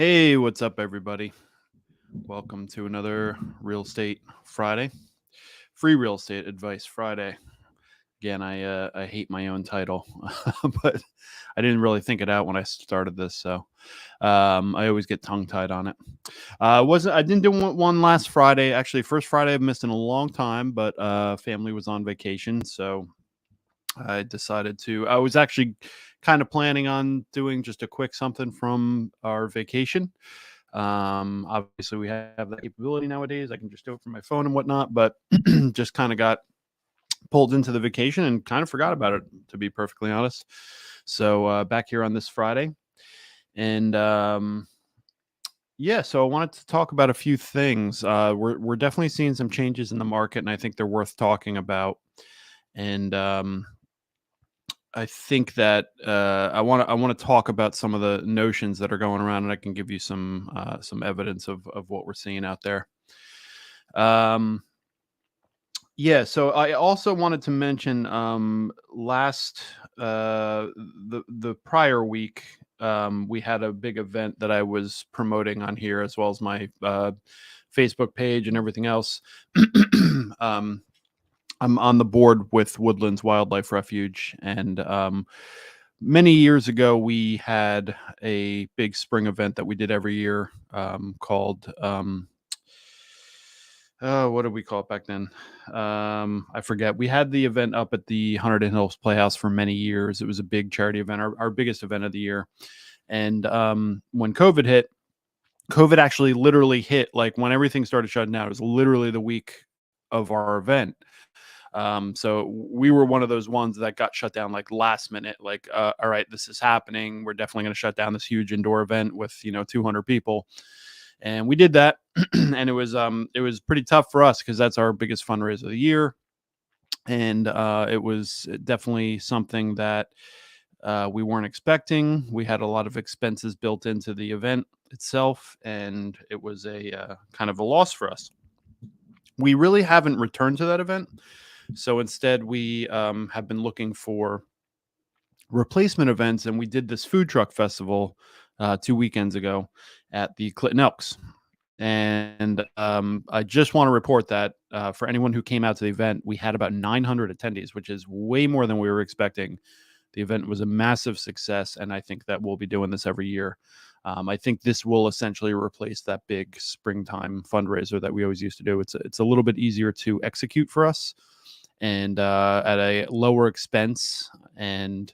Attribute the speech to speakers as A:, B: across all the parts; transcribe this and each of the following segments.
A: Hey, what's up, everybody? Welcome to another Real Estate Friday, Free Real Estate Advice Friday. Again, I hate my own title, but I didn't really think it out when I started this, so I always get tongue tied on it. I didn't do one last Friday. Actually, first Friday I've missed in a long time, but family was on vacation, so I decided to. I was actually kind of planning on doing just a quick something from our vacation. Obviously, we have that capability nowadays. I can just do it from my phone and whatnot, but just kind of got pulled into the vacation and kind of forgot about it, to be perfectly honest. So back here on this Friday, and yeah, so I wanted to talk about a few things. We're definitely seeing some changes in the market, and I think they're worth talking about. And I think that I want to talk about some of the notions that are going around, and I can give you some evidence of what we're seeing out there. Um, yeah, so I also wanted to mention last the prior week we had a big event that I was promoting on here as well as my Facebook page and everything else. um, I'm on the board with Woodlands Wildlife Refuge, and many years ago we had a big spring event that we did every year called what did we call it back then? I forget. We had the event up at the Hunterdon Hills Playhouse for many years. It was a big charity event, our biggest event of the year. And when COVID hit, COVID actually literally hit like when everything started shutting down. It was literally the week of our event. So we were one of those ones that got shut down like last minute. Like, all right, this is happening. We're definitely going to shut down this huge indoor event with 200 people, and we did that. And it was pretty tough for us because that's our biggest fundraiser of the year, and it was definitely something that we weren't expecting. We had a lot of expenses built into the event itself, and it was a kind of a loss for us. We really haven't returned to that event. So instead, we have been looking for replacement events, and we did this food truck festival 2 weekends ago at the Clinton Elks. And I just want to report that for anyone who came out to the event, we had about 900 attendees, which is way more than we were expecting. The event was a massive success, and I think that we'll be doing this every year. I think this will essentially replace that big springtime fundraiser that we always used to do. It's a little bit easier to execute for us, and at a lower expense. And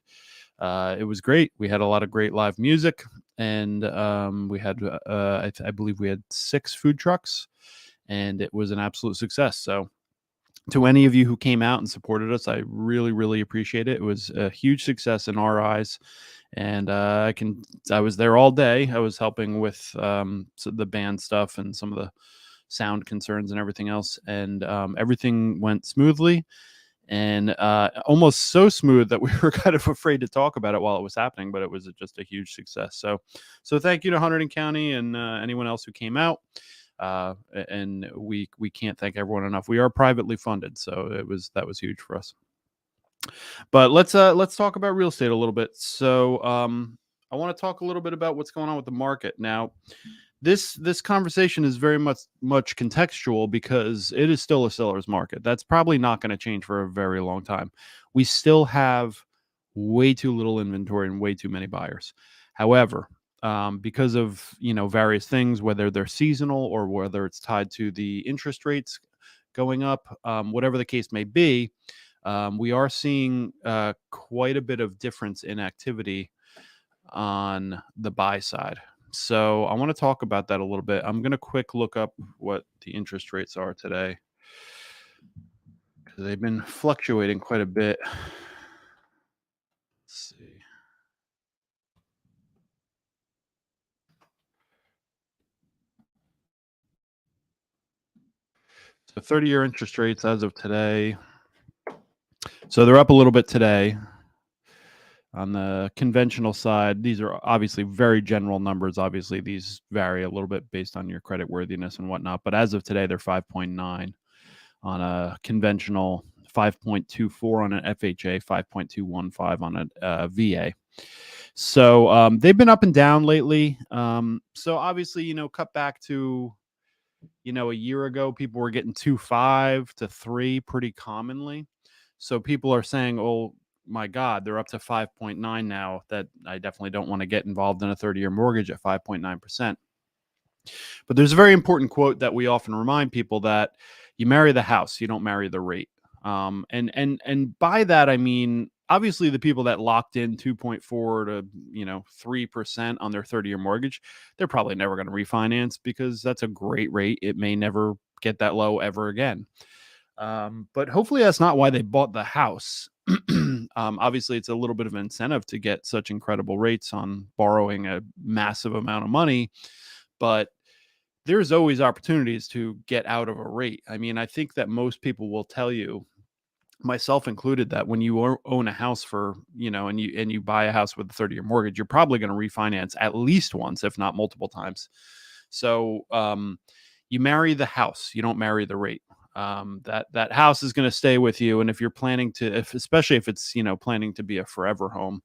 A: it was great. We had a lot of great live music, and we had, I believe, we had 6 food trucks, and it was an absolute success. So, to any of you who came out and supported us, I really, really appreciate it. It was a huge success in our eyes, and I was there all day. I was helping with the band stuff and some of the sound concerns and everything else, and everything went smoothly, and almost so smooth that we were kind of afraid to talk about it while it was happening, but it was just a huge success. So thank you to Hunterdon County and anyone else who came out. And we can't thank everyone enough. We are privately funded, so that was huge for us. But let's talk about real estate a little bit. So I want to talk a little bit about what's going on with the market now. This conversation is very much contextual because it is still a seller's market. That's probably not going to change for a very long time. We still have way too little inventory and way too many buyers. However, because of various things, whether they're seasonal or whether it's tied to the interest rates going up, whatever the case may be, we are seeing quite a bit of difference in activity on the buy side. So I want to talk about that a little bit. I'm going to quick look up what the interest rates are today, because they've been fluctuating quite a bit. Let's see. So 30-year interest rates as of today. So they're up a little bit today. On the conventional side, these are obviously very general numbers. Obviously, these vary a little bit based on your credit worthiness and whatnot. But as of today, they're 5.9 on a conventional, 5.24 on an FHA, 5.215 on a VA. So they've been up and down lately. So obviously, cut back to, a year ago, people were getting 2.5 to 3 pretty commonly. So people are saying, oh my God, they're up to 5.9 now. That I definitely don't want to get involved in a 30-year mortgage at 5.9%. But there's a very important quote that we often remind people that you marry the house, you don't marry the rate. And by that I mean obviously the people that locked in 2.4 to 3% on their 30-year mortgage, they're probably never going to refinance because that's a great rate. It may never get that low ever again. But hopefully that's not why they bought the house. Obviously, it's a little bit of an incentive to get such incredible rates on borrowing a massive amount of money, but there's always opportunities to get out of a rate. I mean, I think that most people will tell you, myself included, that when you own a house for, and you buy a house with a 30-year mortgage, you're probably going to refinance at least once, if not multiple times. So you marry the house, you don't marry the rate. That house is going to stay with you, and if you're planning to, especially if it's planning to be a forever home,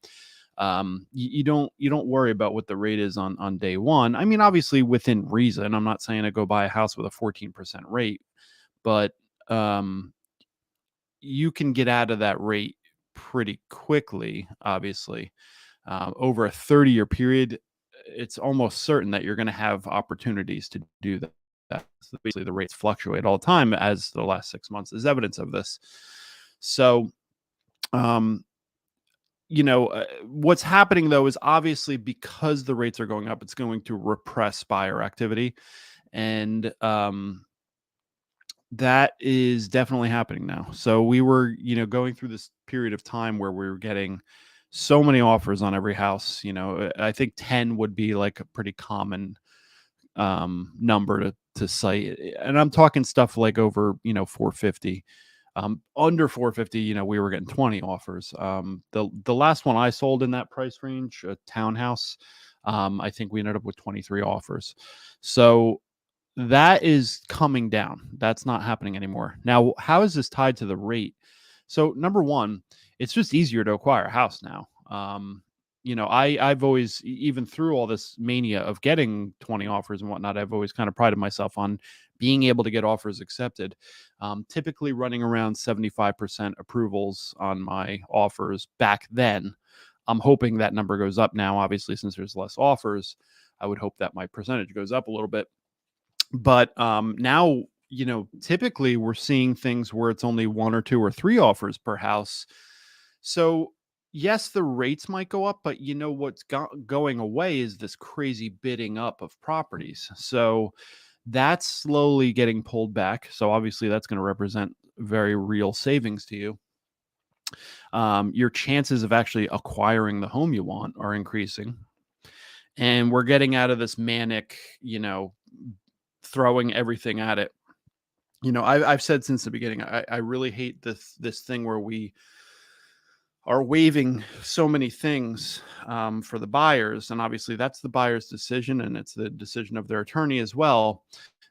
A: you don't worry about what the rate is on day one. I mean, obviously within reason. I'm not saying to go buy a house with a 14% rate, but you can get out of that rate pretty quickly. Obviously, over a 30-year period, it's almost certain that you're going to have opportunities to do that. So basically, the rates fluctuate all the time, as the last 6 months is evidence of this. So, what's happening though is obviously because the rates are going up, it's going to repress buyer activity, and that is definitely happening now. So we were, going through this period of time where we were getting so many offers on every house. I think 10 would be like a pretty common number to cite, and I'm talking stuff like over 450. Under 450, we were getting 20 offers. The last one I sold in that price range, a townhouse, I think we ended up with 23 offers. So that is coming down. That's not happening anymore. Now, how is this tied to the rate? So number one, it's just easier to acquire a house now. I've always, even through all this mania of getting 20 offers and whatnot, I've always kind of prided myself on being able to get offers accepted. Typically running around 75% approvals on my offers back then. I'm hoping that number goes up now. Obviously, since there's less offers, I would hope that my percentage goes up a little bit. But now, typically we're seeing things where it's only 1 or 2 or 3 offers per house. So yes, the rates might go up, but what's going away is this crazy bidding up of properties. So that's slowly getting pulled back. So obviously that's going to represent very real savings to you. Your chances of actually acquiring the home you want are increasing. And we're getting out of this manic, throwing everything at it. I've said since the beginning, I really hate this thing where we are waiving so many things for the buyers, and obviously that's the buyer's decision, and it's the decision of their attorney as well.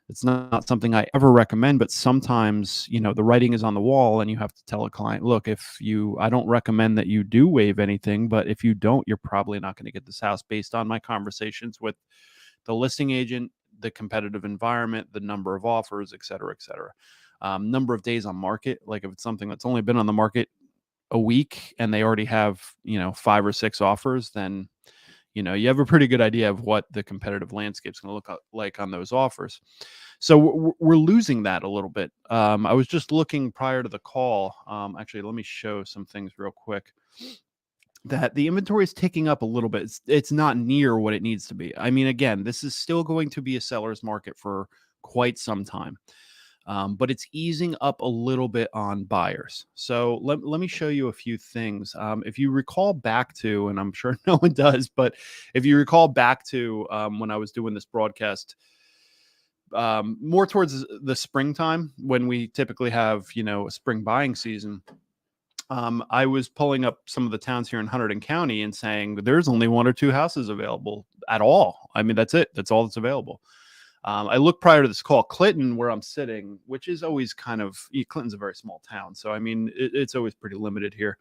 A: It's not something I ever recommend, but sometimes the writing is on the wall, and you have to tell a client, look, I don't recommend that you do waive anything, but if you don't, you're probably not going to get this house based on my conversations with the listing agent, the competitive environment, the number of offers, et cetera, et cetera. Number of days on market. Like if it's something that's only been on the market a week and they already have 5 or 6 offers, then you have a pretty good idea of what the competitive landscape is going to look like on those offers. So we're losing that a little bit. I was just looking prior to the call. Actually, let me show some things real quick. That the inventory is ticking up a little bit. It's not near what it needs to be. I mean, again, this is still going to be a seller's market for quite some time. But it's easing up a little bit on buyers. So let me show you a few things. If you recall back to, and I'm sure no one does, but if you recall back to when I was doing this broadcast, more towards the springtime, when we typically have, a spring buying season, I was pulling up some of the towns here in Hunterdon County and saying there's only 1 or 2 houses available at all. I mean, that's it. That's all that's available. I looked prior to this call. Clinton, where I'm sitting, which is always Clinton's a very small town. So, I mean, it's always pretty limited here.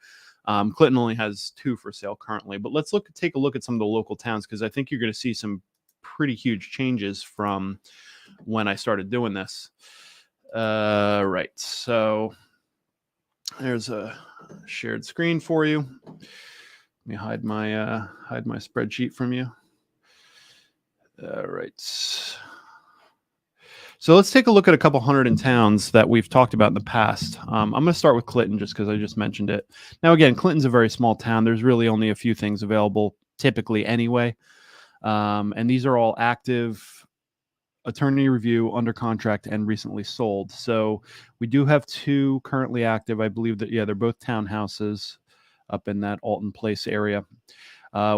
A: Clinton only has 2 for sale currently, but let's take a look at some of the local towns, because I think you're going to see some pretty huge changes from when I started doing this. Right. So there's a shared screen for you. Let me hide my spreadsheet from you. All right. So let's take a look at a couple hundred in towns that we've talked about in the past. I'm going to start with Clinton just because I just mentioned it. Now, again, Clinton's a very small town. There's really only a few things available typically anyway. And these are all active, attorney review, under contract, and recently sold. So we do have 2 currently active. I believe that, yeah, they're both townhouses up in that Alton Place area.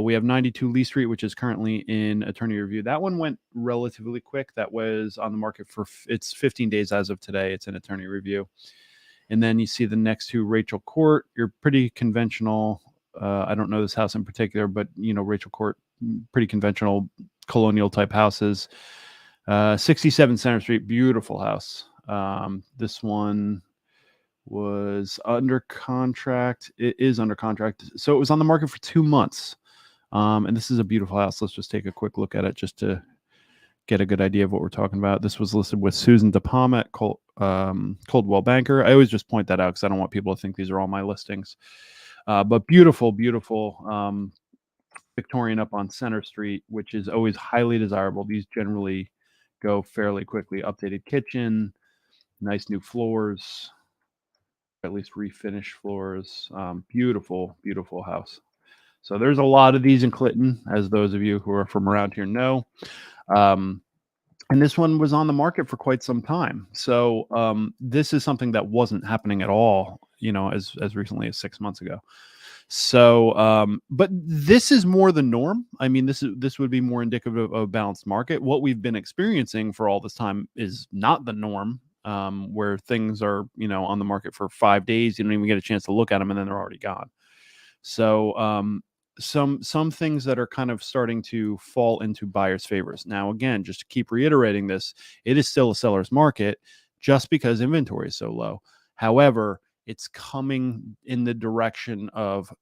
A: We have 92 Lee Street, which is currently in attorney review. That one went relatively quick. That was on the market for it's 15 days as of today. It's in attorney review. And then you see the next 2, Rachel Court. You're pretty conventional. I don't know this house in particular, but Rachel Court, pretty conventional colonial type houses. 67 Center Street, beautiful house. This one was under contract. It is under contract. So it was on the market for 2 months. And this is a beautiful house. Let's just take a quick look at it just to get a good idea of what we're talking about. This was listed with Susan DePalma at Coldwell Banker. I always just point that out because I don't want people to think these are all my listings. But beautiful, beautiful Victorian up on Center Street, which is always highly desirable. These generally go fairly quickly. Updated kitchen, nice new floors, at least refinished floors. Beautiful, beautiful house. So there's a lot of these in Clinton, as those of you who are from around here know. And this one was on the market for quite some time. So this is something that wasn't happening at all, as recently as 6 months ago. So, but this is more the norm. I mean, this would be more indicative of a balanced market. What we've been experiencing for all this time is not the norm, where things are, on the market for 5 days. You don't even get a chance to look at them, and then they're already gone. So, some things that are kind of starting to fall into buyers' favors. Now, again, just to keep reiterating this, it is still a seller's market just because inventory is so low. However, it's coming in the direction of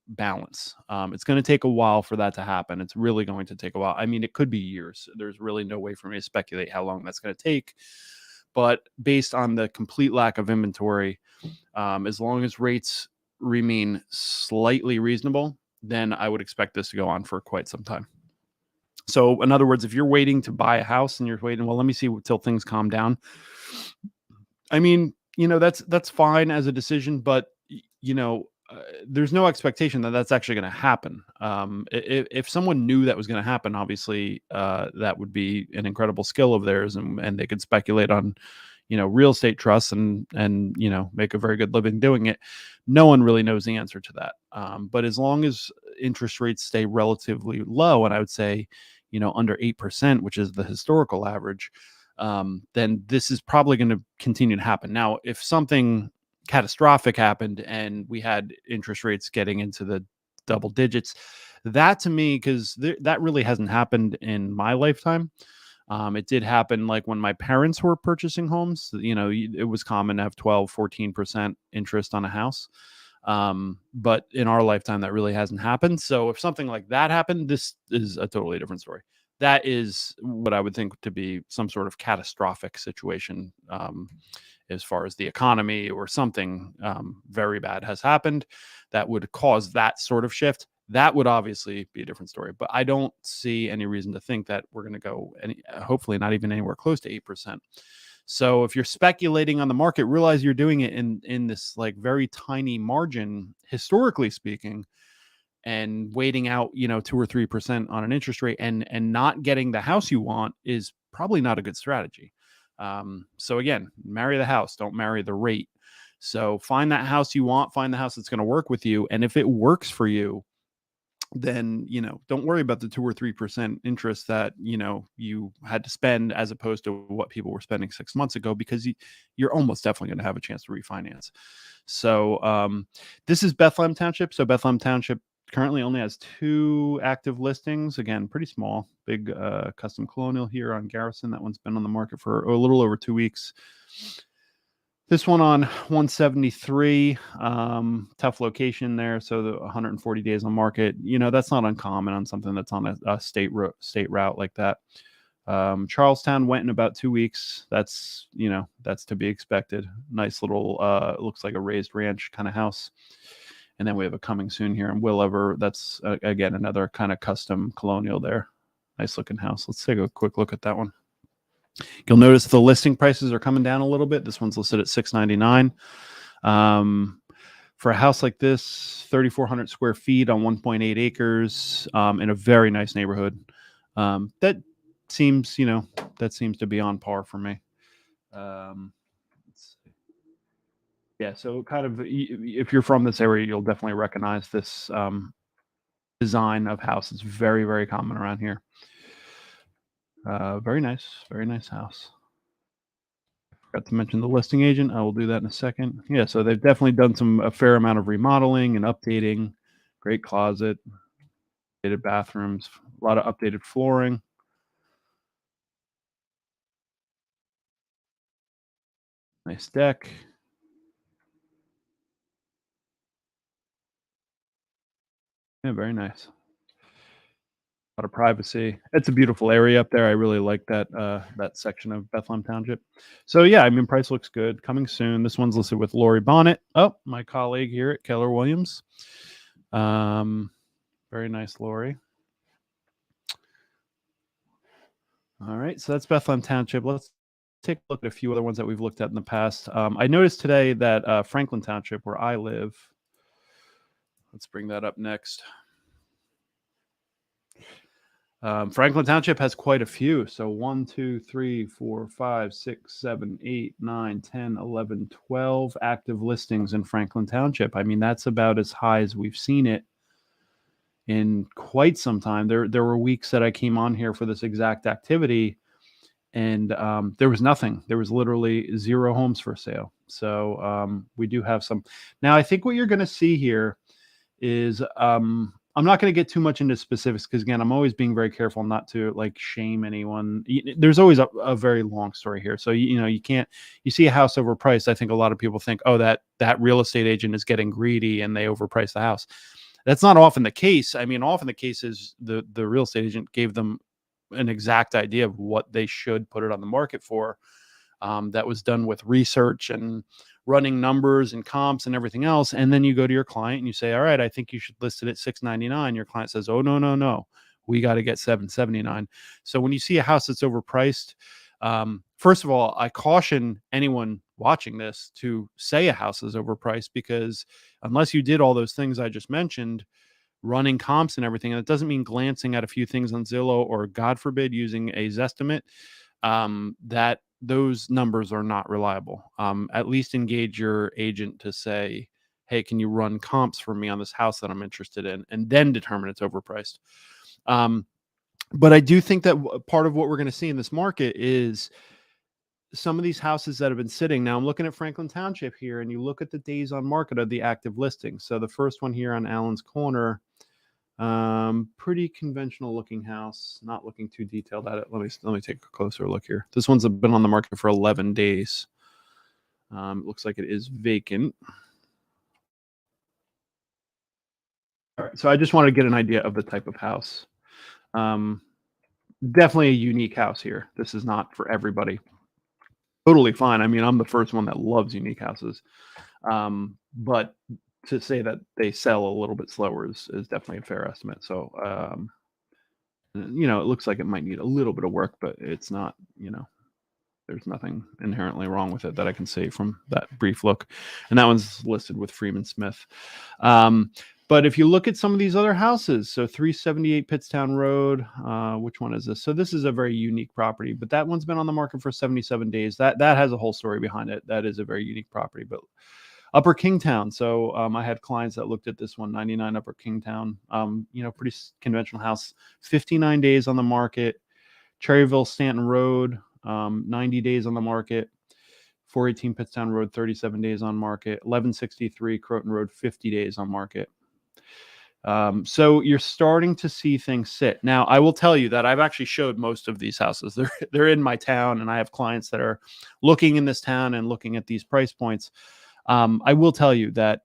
A: balance. It's going to take a while for that to happen. It's really going to take a while. I mean, it could be years. There's really no way for me to speculate how long that's going to take. But based on the complete lack of inventory, as long as rates remain slightly reasonable, then I would expect this to go on for quite some time. So in other words, if you're waiting to buy a house and you're waiting, well, let me see till things calm down. I mean, that's fine as a decision, but there's no expectation that that's actually going to happen. If someone knew that was going to happen, obviously that would be an incredible skill of theirs, and they could speculate on real estate trusts and make a very good living doing it. No one really knows the answer to that. But as long as interest rates stay relatively low, and I would say, under 8%, which is the historical average, then this is probably going to continue to happen. Now, if something catastrophic happened and we had interest rates getting into the double digits, that to me, because that really hasn't happened in my lifetime. It did happen like when my parents were purchasing homes. It was common to have 12, 14% interest on a house. But in our lifetime, that really hasn't happened. So if something like that happened, this is a totally different story. That is what I would think to be some sort of catastrophic situation, as far as the economy or something very bad has happened that would cause that sort of shift. That would obviously be a different story, but I don't see any reason to think that we're going to go hopefully not even anywhere close to 8%. So if you're speculating on the market, realize you're doing it in this like very tiny margin, historically speaking, and waiting out, 2 or 3% on an interest rate and not getting the house you want is probably not a good strategy. So again, marry the house, don't marry the rate. So find that house you want, find the house that's going to work with you. And if it works for you, then don't worry about the 2 or 3% interest that you had to spend as opposed to what people were spending 6 months ago, because you're almost definitely going to have a chance to refinance. So this is Bethlehem Township. So Bethlehem Township currently only has 2 active listings. Again, pretty small. Big custom colonial here on Garrison. That one's been on the market for a little over 2 weeks. This one on 173, tough location there. So the 140 days on market, that's not uncommon on something that's on a state route like that. Charlestown went in about 2 weeks. That's to be expected. Nice little, looks like a raised ranch kind of house. And then we have a coming soon here in Willover. That's again another kind of custom colonial there. Nice looking house. Let's take a quick look at that one. You'll notice the listing prices are coming down a little bit. This one's listed at $699. For a house like this, 3,400 square feet on 1.8 acres, in a very nice neighborhood. That seems to be on par for me. Let's see. Yeah, so kind of if you're from this area, you'll definitely recognize this design of house. It's very, very common around here. Very nice house. Forgot to mention the listing agent. I will do that in a second. Yeah, so they've definitely done a fair amount of remodeling and updating. Great closet, updated bathrooms, a lot of updated flooring. Nice deck. Yeah, very nice. A lot of privacy. It's a beautiful area up there. I really like that section of Bethlehem Township. So yeah, I mean, price looks good. Coming soon. This one's listed with Lori Bonnet. Oh, my colleague here at Keller Williams. Very nice, Lori. All right, so that's Bethlehem Township. Let's take a look at a few other ones that we've looked at in the past. I noticed today that Franklin Township, where I live, let's bring that up next. Franklin Township has quite a few. So 1, 2, 3, 4, 5, 6, 7, 8, 9, 10, 11, 12 active listings in Franklin Township. I mean, that's about as high as we've seen it in quite some time. There were weeks that I came on here for this exact activity, and there was nothing. There was literally 0 homes for sale. So we do have some. Now, I think what you're going to see here is I'm not going to get too much into specifics because, again, I'm always being very careful not to shame anyone. There's always a very long story here. So, you see a house overpriced. I think a lot of people think, oh, that real estate agent is getting greedy and they overpriced the house. That's not often the case. I mean, often the case is the real estate agent gave them an exact idea of what they should put it on the market for. That was done with research and running numbers and comps and everything else. And then you go to your client and you say, all right, I think you should list it at $699. Your client says, oh, no. We got to get $779. So when you see a house that's overpriced, first of all, I caution anyone watching this to say a house is overpriced, because unless you did all those things I just mentioned, running comps and everything, and it doesn't mean glancing at a few things on Zillow or, God forbid, using a Zestimate, that those numbers are not reliable. At least engage your agent to say, hey, can you run comps for me on this house that I'm interested in, and then determine it's overpriced. But I do think that part of what we're going to see in this market is some of these houses that have been sitting. Now I'm looking at Franklin Township here, and you look at the days on market of the active listings. So the first one here on Allen's Corner, pretty conventional looking house, not looking too detailed at it. Let me take a closer look here. This one's been on the market for 11 days. It looks like it is vacant. All right, so I just wanted to get an idea of the type of house. Definitely a unique house here. This is not for everybody. Totally fine. I mean, I'm the first one that loves unique houses. But to say that they sell a little bit slower is definitely a fair estimate. So, it looks like it might need a little bit of work, but it's not, there's nothing inherently wrong with it that I can see from that brief look. And that one's listed with Freeman Smith. But if you look at some of these other houses, so 378 Pittstown Road, which one is this? So this is a very unique property, but that one's been on the market for 77 days. That has a whole story behind it. That is a very unique property. But Upper Kingtown. So I had clients that looked at this one, 99 Upper Kingtown. Pretty conventional house, 59 days on the market. Cherryville Stanton Road, 90 days on the market. 418 Pittstown Road, 37 days on market. 1163 Croton Road, 50 days on market. So you're starting to see things sit. Now, I will tell you that I've actually showed most of these houses. They're in my town, and I have clients that are looking in this town and looking at these price points. I will tell you that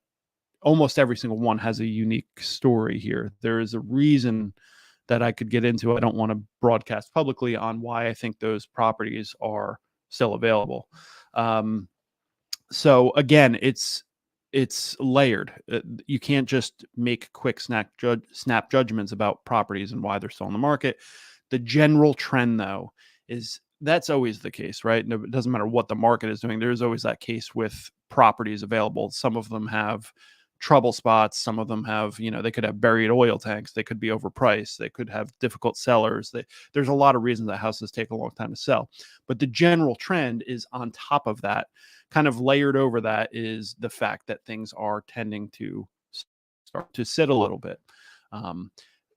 A: almost every single one has a unique story here. There is a reason that I could get into. I don't want to broadcast publicly on why I think those properties are still available. Um, so again, it's layered. You can't just make quick snap judgments about properties and why they're still on the market. The general trend, though, is that's always the case, right? No, it doesn't matter what the market is doing. There's always that case with properties available. Some of them have trouble spots. Some of them have, they could have buried oil tanks. They could be overpriced. They could have difficult sellers. There's a lot of reasons that houses take a long time to sell. But the general trend is on top of that, kind of layered over that, is the fact that things are tending to start to sit a little bit.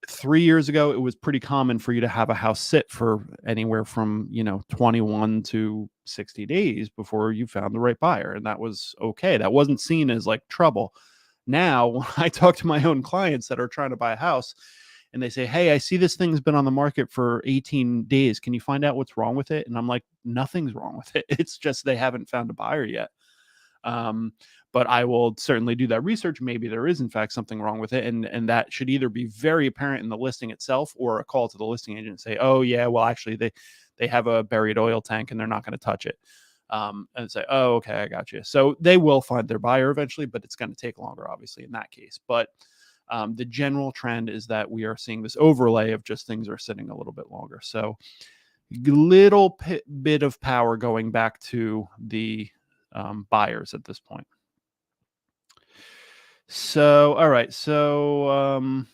A: 3 years ago, it was pretty common for you to have a house sit for anywhere from 21 to 60 days before you found the right buyer, and that was okay. That wasn't seen as like trouble. Now, when I talk to my own clients that are trying to buy a house, and they say, "Hey, I see this thing's been on the market for 18 days. Can you find out what's wrong with it?" And I'm like, "Nothing's wrong with it. It's just they haven't found a buyer yet." But I will certainly do that research. Maybe there is in fact something wrong with it, and that should either be very apparent in the listing itself, or a call to the listing agent and say, "Oh yeah, well actually they have a buried oil tank and they're not going to touch it." And say, "Oh, okay, I got you." So they will find their buyer eventually, but it's going to take longer, obviously, in that case. But the general trend is that we are seeing this overlay of just things are sitting a little bit longer. So little bit of power going back to the buyers at this point. So, all right. So,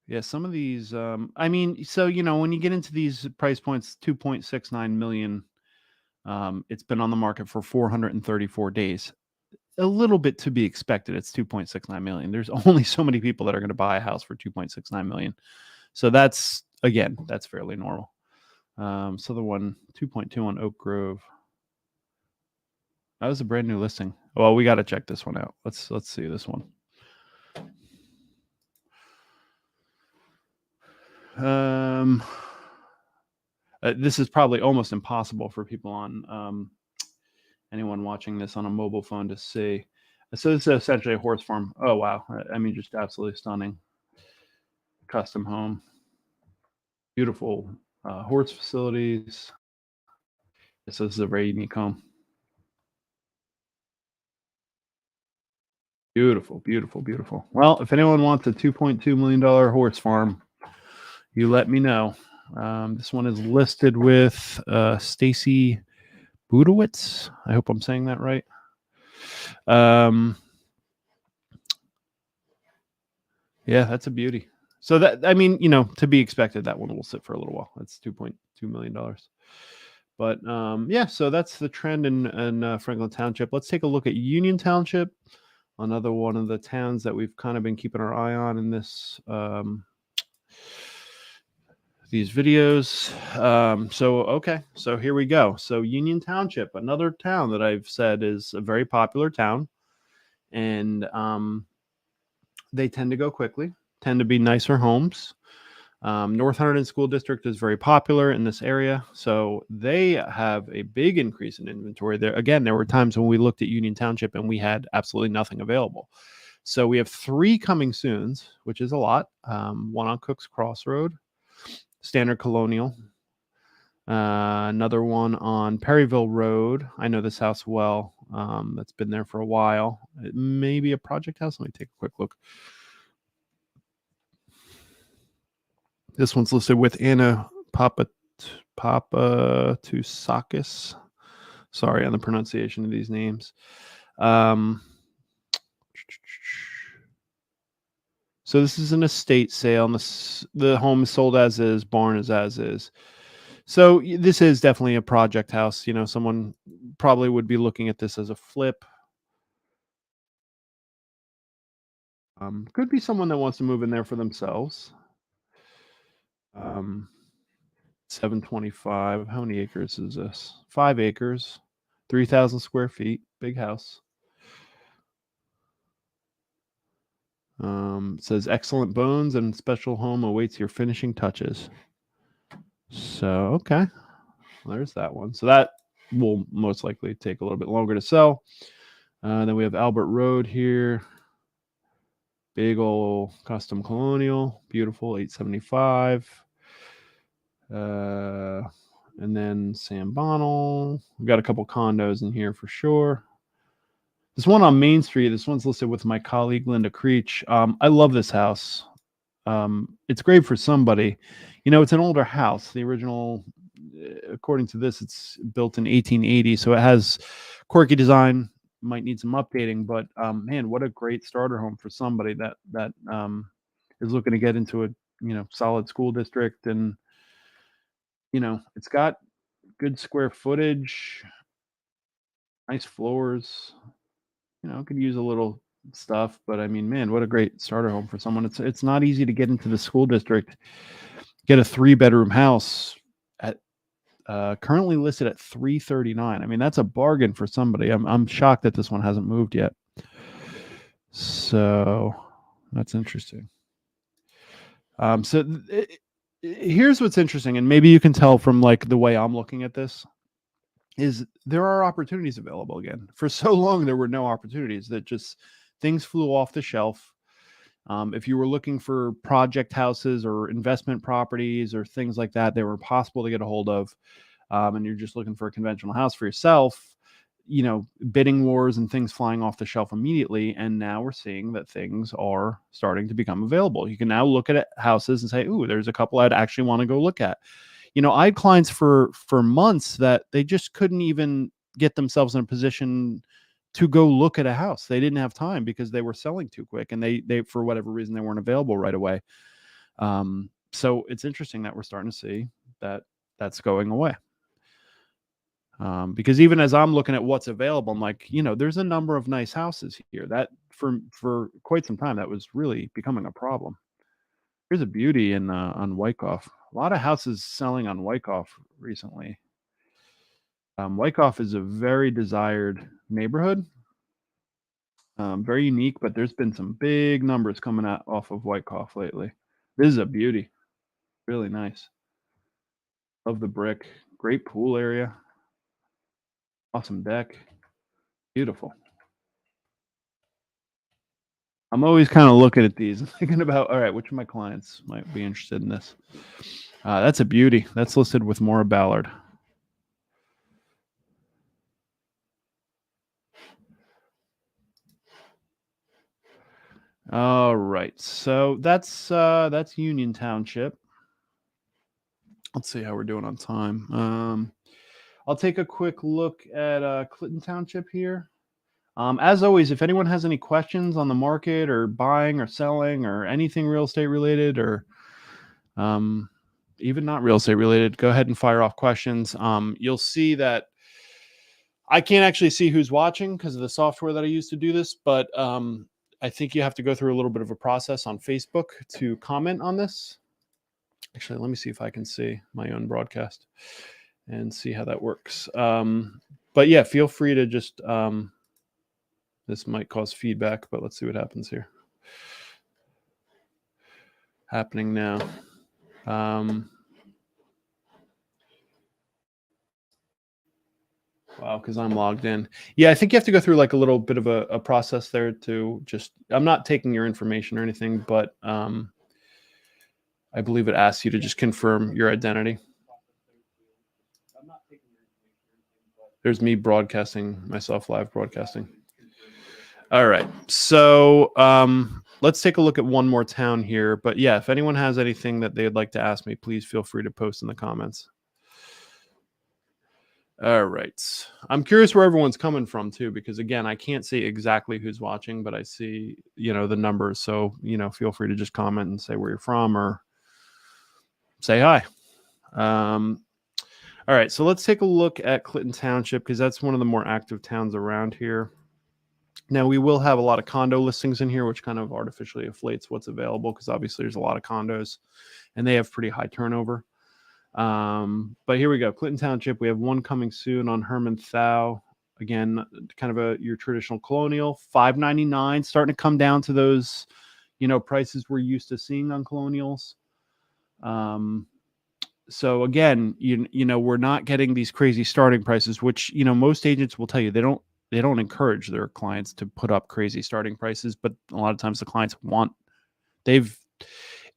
A: yeah, some of these, I mean, so, when you get into these price points, 2.69 million, it's been on the market for 434 days. A little bit to be expected. It's 2.69 million. There's only so many people that are going to buy a house for 2.69 million. So that's fairly normal. So the one 2.2 on Oak Grove. That was a brand new listing. Well, we got to check this one out. Let's see this one. This is probably almost impossible for people on anyone watching this on a mobile phone to see. So this is essentially a horse farm. Oh wow! I mean, just absolutely stunning. Custom home, beautiful horse facilities. So this is a very unique home. Beautiful, beautiful, beautiful. Well, if anyone wants a $2.2 million horse farm, you let me know. This one is listed with Stacy Budowitz. I hope I'm saying that right. Yeah, that's a beauty. So that, I mean, to be expected, that one will sit for a little while. That's $2.2 million. But yeah, so that's the trend in Franklin Township. Let's take a look at Union Township, another one of the towns that we've kind of been keeping our eye on in this these videos. So here we go. So Union Township, another town that I've said is a very popular town, and they tend to go quickly, tend to be nicer homes. North Hunterdon School District is very popular in this area, so they have a big increase in inventory there. Again, there were times when we looked at Union Township and we had absolutely nothing available. So we have 3 coming soons, which is a lot. One on Cooks Crossroad, Standard Colonial. Another one on Perryville Road. I know this house well. That's been there for a while. It may be a project house. Let me take a quick look. This one's listed with Anna Papatusakis. Sorry on the pronunciation of these names. So this is an estate sale. And the home is sold as is, barn is as is. So this is definitely a project house. Someone probably would be looking at this as a flip. Could be someone that wants to move in there for themselves. 725. How many acres is this? 5 acres, 3,000 square feet. Big house. It says excellent bones and special home awaits your finishing touches. So, okay. Well, there's that one. So that will most likely take a little bit longer to sell. Then we have Albert Road here. Big old custom colonial. Beautiful, 875. And then Sam Bonnell. We've got a couple condos in here for sure. This one on Main Street, this one's listed with my colleague Linda Creech. I love this house. It's great for somebody. You know, it's an older house. The original, according to this, it's built in 1880, so it has quirky design. Might need some updating, but man, what a great starter home for somebody that is looking to get into a solid school district, and it's got good square footage, nice floors. Could use a little stuff, but I mean, man, what a great starter home for someone. It's not easy to get into the school district. Get a 3-bedroom house at currently listed at $339. I mean, that's a bargain for somebody. I'm shocked that this one hasn't moved yet. So that's interesting. Here's what's interesting, and maybe you can tell from like the way I'm looking at this, is there are opportunities available again. For so long, there were no opportunities. That just things flew off the shelf. If you were looking for project houses or investment properties or things like that, they were impossible to get a hold of. And you're just looking for a conventional house for yourself, bidding wars and things flying off the shelf immediately. And now we're seeing that things are starting to become available. You can now look at houses and say, ooh, there's a couple I'd actually want to go look at. I had clients for months that they just couldn't even get themselves in a position to go look at a house. They didn't have time because they were selling too quick, and they for whatever reason, they weren't available right away. So it's interesting that we're starting to see that that's going away. Because even as I'm looking at what's available, I'm like, there's a number of nice houses here that for quite some time, that was really becoming a problem. Here's a beauty in on Wyckoff. A lot of houses selling on Wyckoff recently. Wyckoff is a very desired neighborhood. Very unique, but there's been some big numbers coming out off of Wyckoff lately. This is a beauty. Really nice. Love the brick. Great pool area. Awesome deck. Beautiful. I'm always kind of looking at these and thinking about, all right, which of my clients might be interested in this? That's a beauty. That's listed with Maura Ballard. All right, so that's Union Township. Let's see how we're doing on time. I'll take a quick look at Clinton Township here. As always, if anyone has any questions on the market or buying or selling or anything real estate related, or even not real estate related, go ahead and fire off questions. You'll see that I can't actually see who's watching because of the software that I use to do this, but I think you have to go through a little bit of a process on Facebook to comment on this. Actually, let me see if I can see my own broadcast and see how that works. But yeah, feel free to just, this might cause feedback, but let's see what happens here. Happening now. Wow, because I'm logged in. Yeah, I think you have to go through like a little bit of a process there to just, I'm not taking your information or anything, but I believe it asks you to just confirm your identity. There's me broadcasting myself, live broadcasting. All right, so let's take a look at one more town here. But yeah, if anyone has anything that they'd like to ask me, please feel free to post in the comments. All right. I'm curious where everyone's coming from too, because again, I can't see exactly who's watching, but I see, the numbers. So, feel free to just comment and say where you're from or say hi. All right. So let's take a look at Clinton Township because that's one of the more active towns around here. Now we will have a lot of condo listings in here, which kind of artificially inflates what's available because obviously there's a lot of condos and they have pretty high turnover. But here we go. Clinton Township. We have one coming soon on Herman Thau. Again, kind of your traditional colonial. $599, starting to come down to those, prices we're used to seeing on colonials. So again, we're not getting these crazy starting prices, which, most agents will tell you they don't encourage their clients to put up crazy starting prices, but a lot of times the clients they've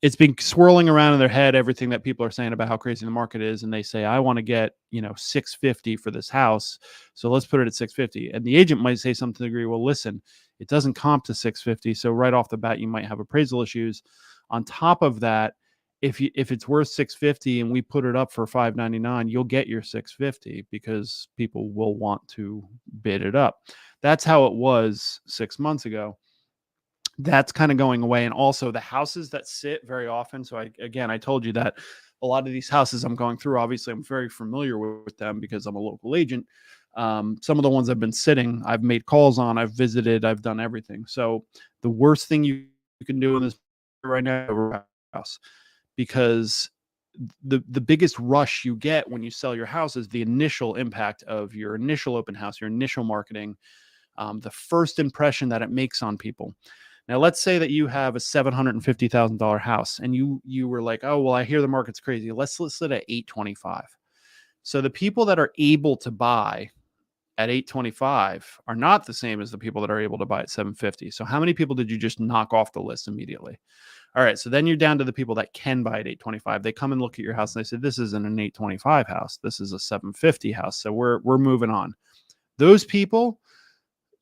A: it's been swirling around in their head, everything that people are saying about how crazy the market is, and they say, I want to get 650 for this house, so let's put it at 650. And the agent might say something to the degree, well, listen, it doesn't comp to 650, so right off the bat you might have appraisal issues. On top of that, if it's worth 650 and we put it up for 599, you'll get your 650 because people will want to bid it up. That's how it was 6 months ago. That's kind of going away. And also the houses that sit very often. So I told you that a lot of these houses I'm going through, obviously I'm very familiar with them because I'm a local agent. Some of the ones I've been sitting, I've made calls on, I've visited, I've done everything. So the worst thing you can do in this right now, house, because the biggest rush you get when you sell your house is the initial impact of your initial open house, your initial marketing, the first impression that it makes on people. Now, let's say that you have a $750,000 house and you were like, oh, well, I hear the market's crazy. Let's list it at 825. So the people that are able to buy at 825 are not the same as the people that are able to buy at 750. So how many people did you just knock off the list immediately? All right, so then you're down to the people that can buy at 825. They come and look at your house and they say, this isn't an 825 house. This is a 750 house. So we're moving on. Those people,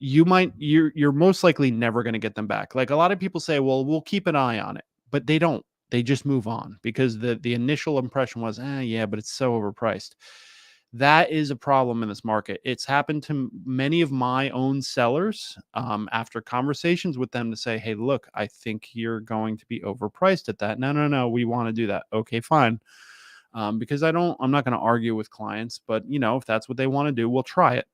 A: you're most likely never going to get them back. Like a lot of people say, well, we'll keep an eye on it, but they don't. They just move on because the initial impression was, yeah, but it's so overpriced. That is a problem in this market. It's happened to many of my own sellers after conversations with them to say, hey, look, I think you're going to be overpriced at that. No, we want to do that. Okay, fine. Because I'm not going to argue with clients, but if that's what they want to do, we'll try it.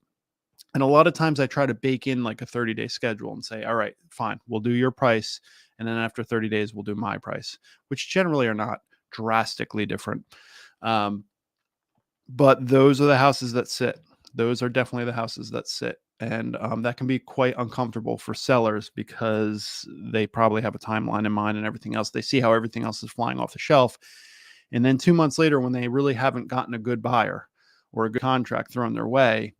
A: And a lot of times I try to bake in like a 30-day schedule and say, all right, fine, we'll do your price. And then after 30 days, we'll do my price, which generally are not drastically different. But those are the houses that sit. Those are definitely the houses that sit. And that can be quite uncomfortable for sellers because they probably have a timeline in mind and everything else. They see how everything else is flying off the shelf. And then 2 months later, when they really haven't gotten a good buyer or a good contract thrown their way,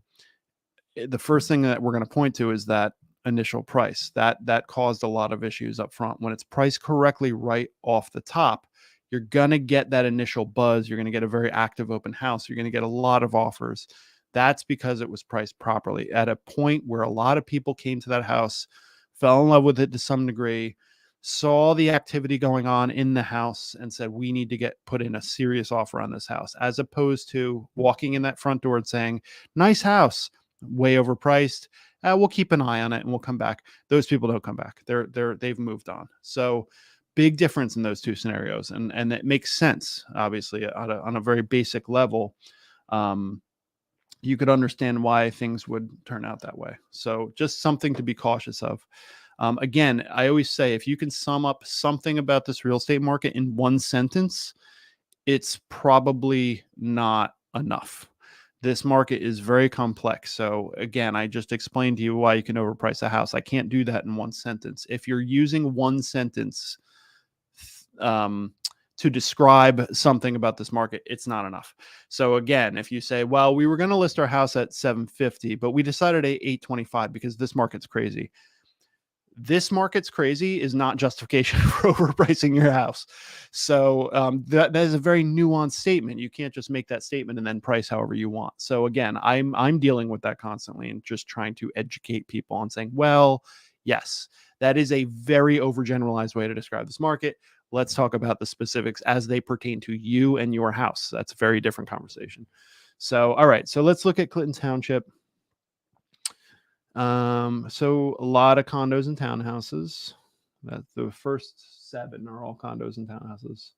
A: the first thing that we're going to point to is that initial price that caused a lot of issues up front. When it's priced correctly right off the top, you're going to get that initial buzz. You're going to get a very active open house. You're going to get a lot of offers. That's because it was priced properly at a point where a lot of people came to that house, fell in love with it to some degree, saw the activity going on in the house and said, we need to put in a serious offer on this house, as opposed to walking in that front door and saying, nice house, way overpriced. We'll keep an eye on it and we'll come back. Those people don't come back. They've moved on. So big difference in those two scenarios. And it makes sense, obviously, on a very basic level. You could understand why things would turn out that way. So just something to be cautious of. Again, I always say, if you can sum up something about this real estate market in one sentence, it's probably not enough. This market is very complex. So again, I just explained to you why you can overprice a house. I can't do that in one sentence. If you're using one sentence to describe something about this market, it's not enough. So again, if you say, well, we were going to list our house at 750, but we decided at 825 because this market's crazy. This market's crazy is not justification for overpricing your house. So that is a very nuanced statement. You can't just make that statement and then price however you want. So again, I'm dealing with that constantly and just trying to educate people on saying, well, yes, that is a very overgeneralized way to describe this market. Let's talk about the specifics as they pertain to you and your house. That's a very different conversation. So, all right, so let's look at Clinton Township. So a lot of condos and townhouses. That's the first 7 are all condos and townhouses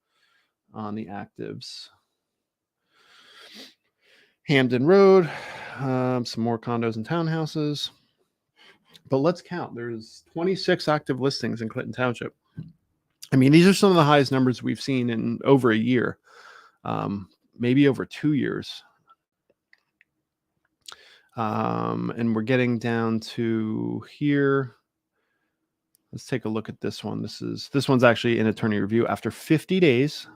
A: on the actives. Hampton Road, some more condos and townhouses. But let's count. There's 26 active listings in Clinton Township. I mean, these are some of the highest numbers we've seen in over a year, maybe over 2 years. And we're getting down to here. Let's take a look at this one. This one's actually in attorney review after 50 days.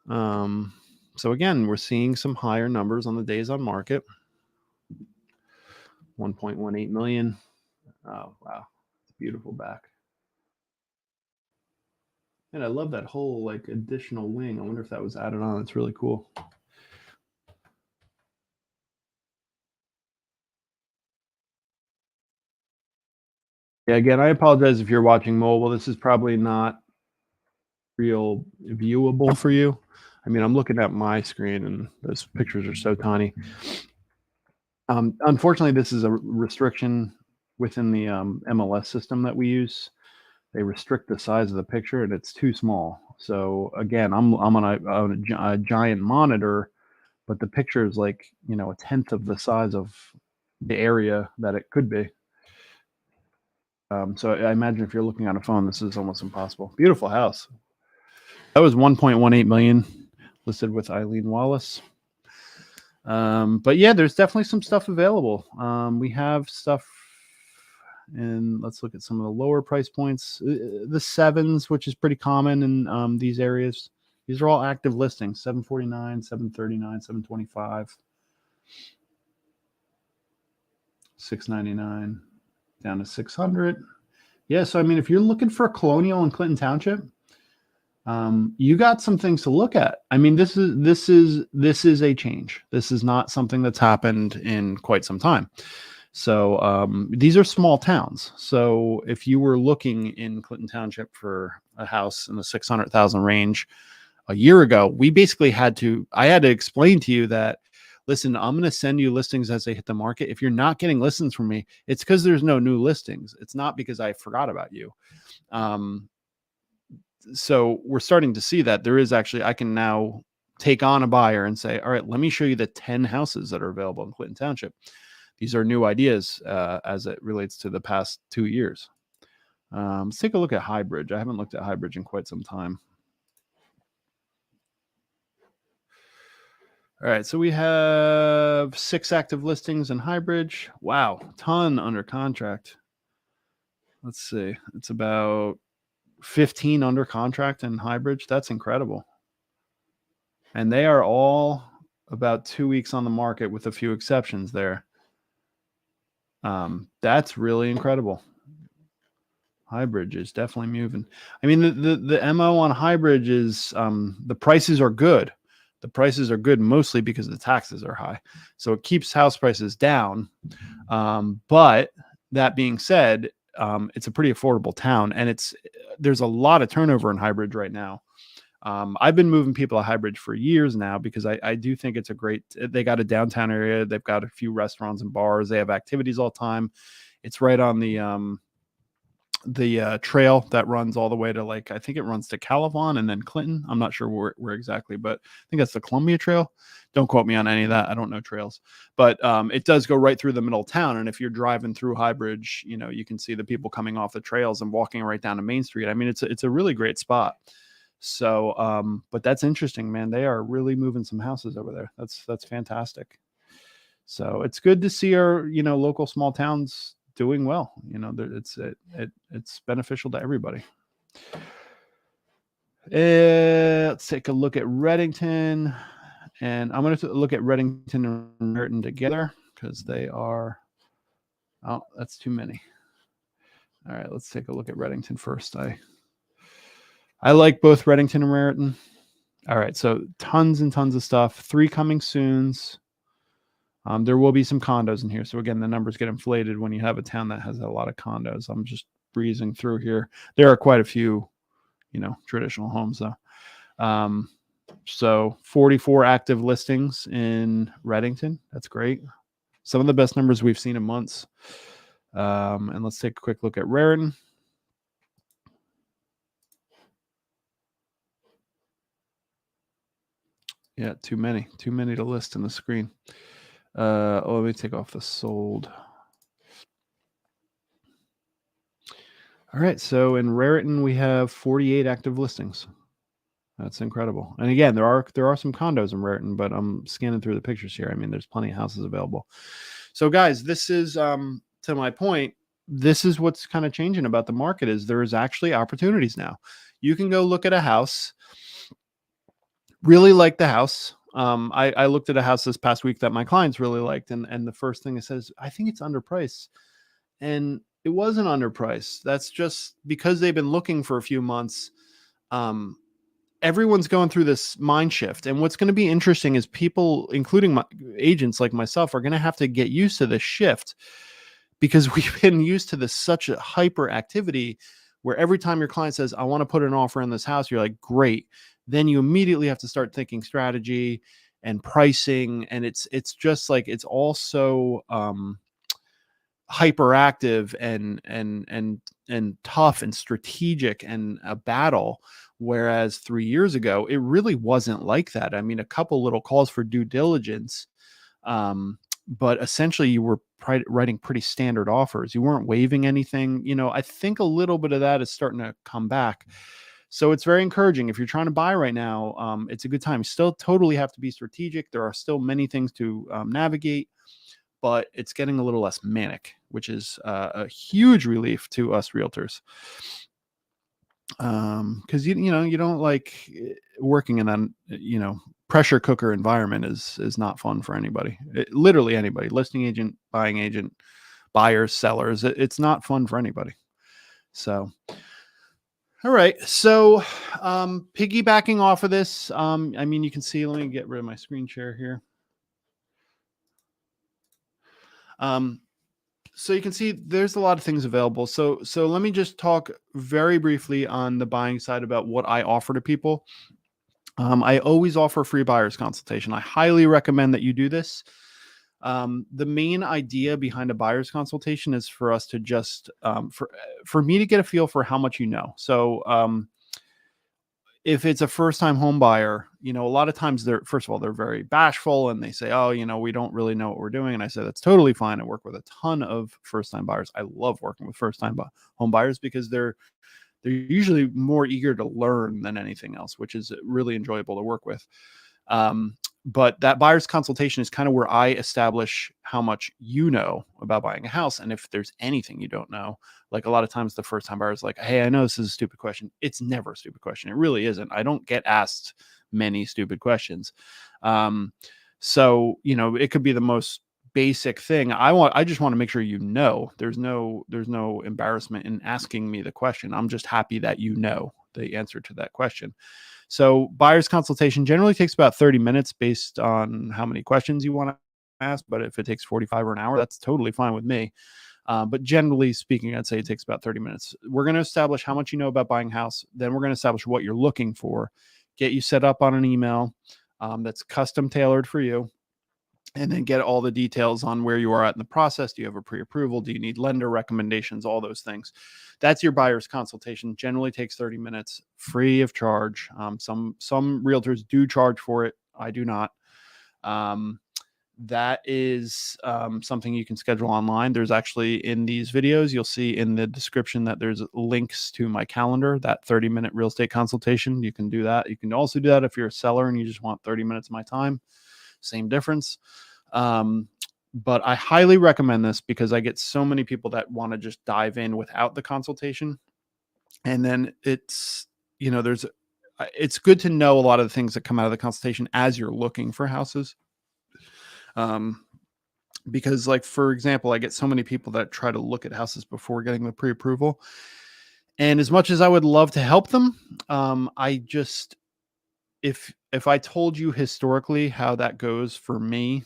A: So again, we're seeing some higher numbers on the days on market. 1.18 million. Oh, wow. Beautiful back. And I love that whole like additional wing. I wonder if that was added on. It's really cool. Yeah, again, I apologize if you're watching mobile. This is probably not real viewable for you. I mean, I'm looking at my screen and those pictures are so tiny. Unfortunately, this is a restriction within the MLS system that we use. They restrict the size of the picture and it's too small. So again, I'm on a giant monitor, but the picture is like, you know, a tenth of the size of the area that it could be. So I imagine if you're looking on a phone, this is almost impossible. Beautiful house. That was 1.18 million listed with Eileen Wallace. But yeah, there's definitely some stuff available. We have stuff, and let's look at some of the lower price points. The sevens, which is pretty common in these areas. These are all active listings: 749, 739, 725, 699, down to 600. Yeah, so I mean, if you're looking for a colonial in Clinton Township, you got some things to look at. I mean, this is a change. This is not something that's happened in quite some time. So these are small towns. So if you were looking in Clinton Township for a house in the 600,000 range a year ago, I had to explain to you that, listen, I'm going to send you listings as they hit the market. If you're not getting listings from me, it's because there's no new listings. It's not because I forgot about you. So we're starting to see that there is actually, I can now take on a buyer and say, all right, let me show you the 10 houses that are available in Clinton Township. These are new ideas as it relates to the past 2 years. Let's take a look at Highbridge. I haven't looked at Highbridge in quite some time. All right, so we have 6 active listings in Highbridge. Wow, ton under contract. Let's see, it's about 15 under contract in Highbridge. That's incredible. And they are all about 2 weeks on the market with a few exceptions there. That's really incredible. Highbridge is definitely moving. I mean, the MO on Highbridge is the prices are good. The prices are good mostly because the taxes are high. So it keeps house prices down. But that being said, it's a pretty affordable town, and there's a lot of turnover in Highbridge right now. I've been moving people to Highbridge for years now because I do think it's they got a downtown area. They've got a few restaurants and bars. They have activities all the time. It's right on the trail that runs all the way to, like, I think it runs to Calavon and then Clinton. I'm not sure where exactly, but I think that's the Columbia Trail. Don't quote me on any of that. I don't know trails, but it does go right through the middle of town. And if you're driving through Highbridge, you know, you can see the people coming off the trails and walking right down to Main Street. I mean, it's a really great spot. So, but that's interesting, man. They are really moving some houses over there. That's fantastic. So it's good to see our, you know, local small towns doing well. You know, it's beneficial to everybody. Let's take a look at Reddington, and I'm going to look at Reddington and Raritan together because they are. Oh, that's too many. All right, let's take a look at Reddington first. I like both Reddington and Raritan. All right, so tons and tons of stuff. 3 coming soons. There will be some condos in here. So again, the numbers get inflated when you have a town that has a lot of condos. I'm just breezing through here. There are quite a few, you know, traditional homes though. So 44 active listings in Reddington. That's great. Some of the best numbers we've seen in months. And let's take a quick look at Raritan. Yeah, too many to list in the screen. Let me take off the sold. All right, so in Raritan we have 48 active listings. That's incredible. And again, there are some condos in Raritan, but I'm scanning through the pictures here. I mean, there's plenty of houses available. So guys, this is to my point. this is what's kind of changing about the market, is there is actually opportunities now. You can go look at a house, really like the house. I looked at a house this past week that my clients really liked, and the first thing it says, I think it's underpriced. And it wasn't underpriced. That's just because they've been looking for a few months. Um, Everyone's going through this mind shift. And what's going to be interesting is people, including my agents like myself, are going to have to get used to this shift, because we've been used to this such a hyper activity where every time your client says, I want to put an offer in this house, you're like, great. Then you immediately have to start thinking strategy and pricing. And it's just like, it's also, hyperactive and tough and strategic and a battle, whereas 3 years ago it really wasn't like that. I mean, a couple little calls for due diligence, but essentially you were writing pretty standard offers. You weren't waiving anything. I think a little bit of that is starting to come back, so it's very encouraging. If you're trying to buy right now, it's a good time. You still totally have to be strategic. There are still many things to navigate, but it's getting a little less manic, which is a huge relief to us realtors. Because you don't like working in that pressure cooker environment is not fun for anybody. Literally anybody, listing agent, buying agent, buyers, sellers. It's not fun for anybody. So, all right. So, piggybacking off of this, I mean, you can see. Let me get rid of my screen share here. So you can see there's a lot of things available. So let me just talk very briefly on the buying side about what I offer to people. I always offer free buyer's consultation. I highly recommend that you do this. The main idea behind a buyer's consultation is for us to just for me to get a feel for how much you know. So if it's a first-time home buyer, a lot of times first of all, they're very bashful and they say, oh, we don't really know what we're doing. And I say, that's totally fine. I work with a ton of first-time buyers. I love working with first-time home buyers because they're usually more eager to learn than anything else, which is really enjoyable to work with. But that buyer's consultation is kind of where I establish how much you know about buying a house. And if there's anything you don't know, like a lot of times the first time buyer is like, hey, I know this is a stupid question. It's never a stupid question. It really isn't. I don't get asked many stupid questions. So, it could be the most basic thing. I just want to make sure there's no embarrassment in asking me the question. I'm just happy that you know the answer to that question. So buyer's consultation generally takes about 30 minutes based on how many questions you want to ask. But if it takes 45 or an hour, that's totally fine with me. But generally speaking, I'd say it takes about 30 minutes. We're going to establish how much you know about buying a house. Then we're going to establish what you're looking for, get you set up on an email that's custom tailored for you, and then get all the details on where you are at in the process. Do you have a pre-approval? Do you need lender recommendations? All those things. That's your buyer's consultation. Generally takes 30 minutes, free of charge. Some realtors do charge for it. I do not. That is something you can schedule online. There's actually, in these videos, you'll see in the description that there's links to my calendar, that 30-minute real estate consultation. You can do that. You can also do that if you're a seller and you just want 30 minutes of my time. Same difference. But I highly recommend this because I get so many people that want to just dive in without the consultation. And then it's good to know a lot of the things that come out of the consultation as you're looking for houses. Because, like, for example, I get so many people that try to look at houses before getting the pre-approval. And as much as I would love to help them, if I told you historically how that goes for me,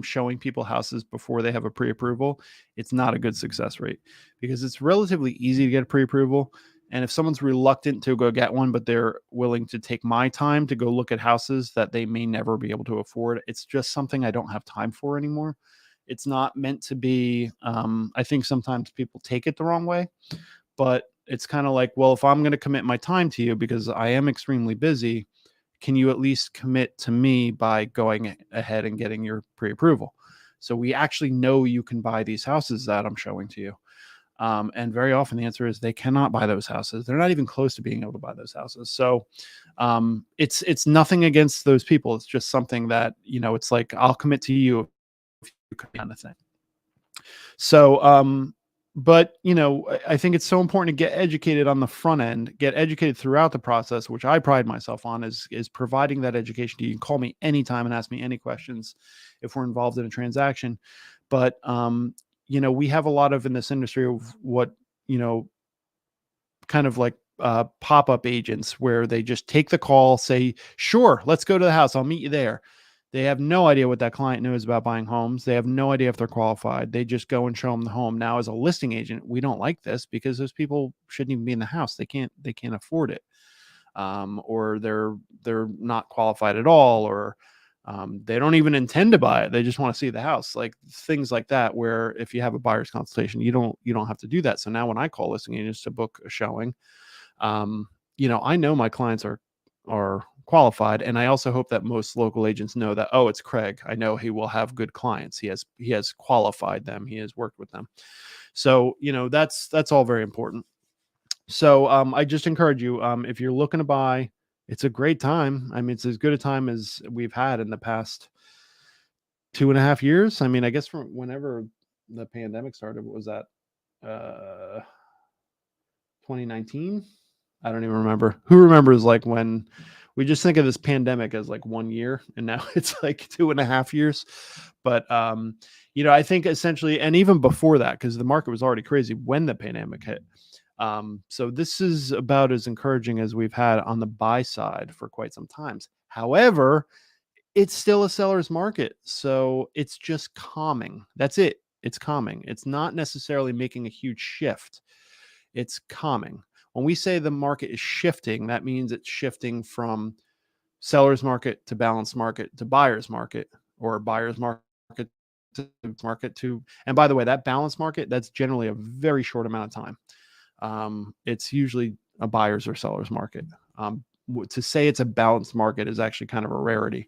A: showing people houses before they have a pre-approval, it's not a good success rate because it's relatively easy to get a pre-approval. And if someone's reluctant to go get one, but they're willing to take my time to go look at houses that they may never be able to afford, it's just something I don't have time for anymore. It's not meant to be. I think sometimes people take it the wrong way, but it's kind of like, well, if I'm going to commit my time to you because I am extremely busy, can you at least commit to me by going ahead and getting your pre-approval? So we actually know you can buy these houses that I'm showing to you. And very often the answer is they cannot buy those houses. They're not even close to being able to buy those houses. So it's nothing against those people. It's just something that, it's like, I'll commit to you if you commit on the thing. So But I think it's so important to get educated on the front end, get educated throughout the process, which I pride myself on, is providing that education to you. You can call me anytime and ask me any questions if we're involved in a transaction. But we have a lot of in this industry of what you know kind of like pop-up agents where they just take the call, say, sure, let's go to the house, I'll meet you there. They have no idea what that client knows about buying homes. They have no idea if they're qualified. They just go and show them the home. Now, as a listing agent, we don't like this because those people shouldn't even be in the house. They can't afford it. Or they're not qualified at all, or they don't even intend to buy it. They just want to see the house, like things like that, where if you have a buyer's consultation, you don't have to do that. So now when I call listing agents to book a showing, I know my clients are qualified, and I also hope that most local agents know that, oh, it's Craig. I know he will have good clients. He has qualified them. He has worked with them. So that's all very important. So I just encourage you, if you're looking to buy, it's a great time. I mean, it's as good a time as we've had in the past 2.5 years. I mean, I guess from whenever the pandemic started, what was that? 2019? I don't even remember. Who remembers, like, when we just think of this pandemic as like 1 year and now it's like 2.5 years. But I think essentially, and even before that, because the market was already crazy when the pandemic hit. So this is about as encouraging as we've had on the buy side for quite some times. However, it's still a seller's market. So it's just calming. That's it. It's calming. It's not necessarily making a huge shift. It's calming. When we say the market is shifting, that means it's shifting from seller's market to balanced market to buyer's market, or buyer's market to, and by the way, that balanced market, that's generally a very short amount of time. It's usually a buyer's or seller's market. To say it's a balanced market is actually kind of a rarity.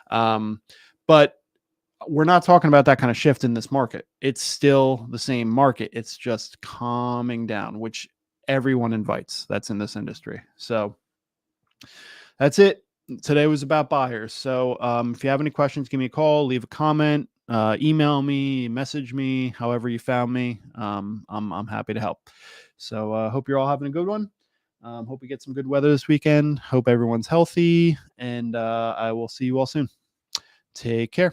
A: But we're not talking about that kind of shift in this market. It's still the same market. It's just calming down, which everyone invites that's in this industry. So that's it. Today was about buyers. So if you have any questions, give me a call, leave a comment, email me, message me, however you found me. I'm happy to help. So hope you're all having a good one. Hope we get some good weather this weekend. Hope everyone's healthy, and I will see you all soon. Take care.